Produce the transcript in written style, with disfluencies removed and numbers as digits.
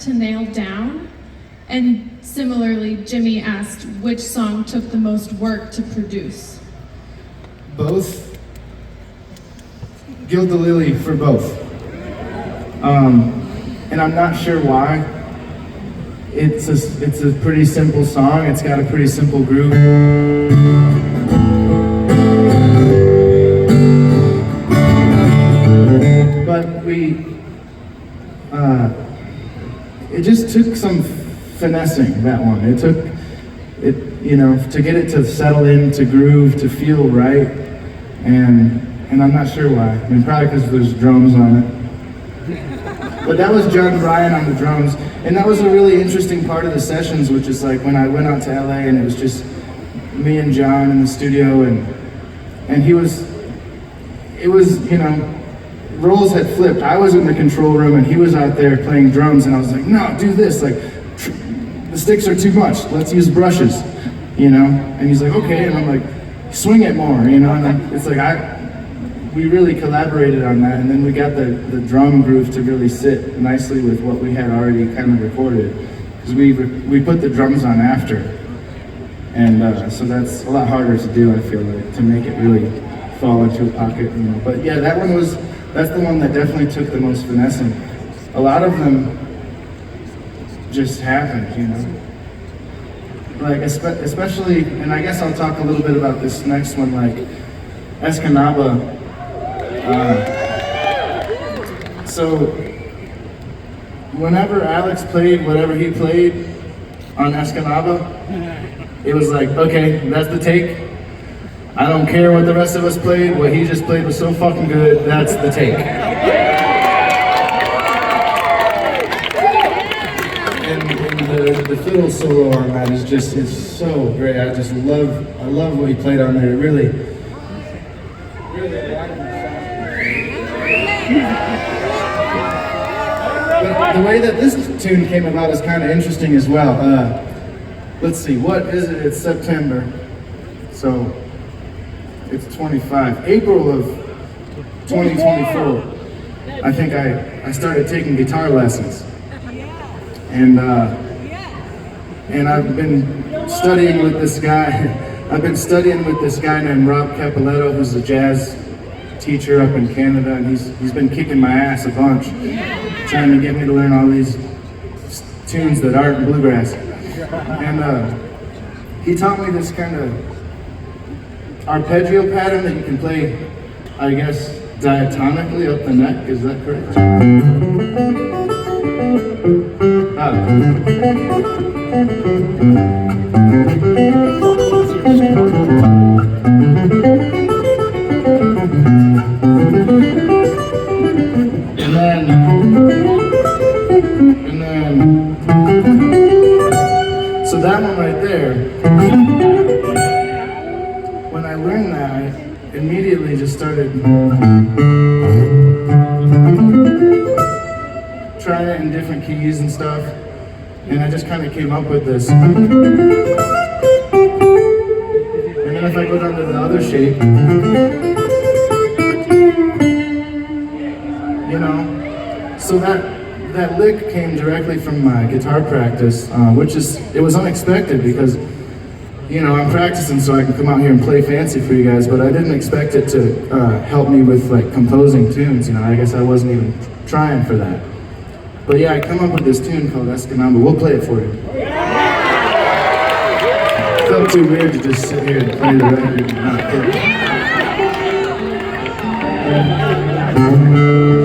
to nail down? And similarly, Jimmy asked which song took the most work to produce? Both. Gild the Lily for both. And I'm not sure why. It's a pretty simple song. It's got a pretty simple groove. But it just took some finessing, that one. It took, to get it to settle in, to groove, to feel right. And I'm not sure why. I mean, probably because there's drums on it. But that was John Bryan on the drums. And that was a really interesting part of the sessions, which is like when I went out to LA and it was just me and John in the studio, and roles had flipped. I was in the control room and he was out there playing drums, and I was like, no, do this, like, the sticks are too much, let's use brushes, And he's like, okay, and I'm like, swing it more, and it's like, we really collaborated on that, and then we got the drum groove to really sit nicely with what we had already kind of recorded, because we put the drums on after, and so that's a lot harder to do, I feel like, to make it really fall into a pocket, But yeah, that's the one that definitely took the most finessing. A lot of them just happened, Like, especially, and I guess I'll talk a little bit about this next one, like, Escanaba. So, whenever Alex played whatever he played on Escanaba, it was like, okay, that's the take. I don't care what the rest of us played, what he just played was so fucking good, that's the take. And the fiddle solo on that is just, it's so great. I love what he played on there. Really. But the way that this tune came about is kind of interesting as well. Let's see, what is it? It's September. So, it's 25. April of 2024, I think I started taking guitar lessons. And I've been studying with this guy. I've been studying with this guy named Rob Capoletto, who's a jazz teacher up in Canada, and he's been kicking my ass a bunch, trying to get me to learn all these tunes that aren't bluegrass. And he taught me this kind of arpeggio pattern that you can play, I guess, diatonically up the neck. Is that correct? And then, so that one right there, when I learned that, I immediately just started trying it in different keys and stuff, and I just kind of came up with this. And then if I go down to the other shape, so that lick came directly from my guitar practice, it was unexpected because, I'm practicing so I can come out here and play fancy for you guys, but I didn't expect it to help me with like composing tunes, I guess I wasn't even trying for that. But yeah, I come up with this tune called Escanaba. We'll play it for you. It felt too weird to just sit here and play the record and not play it.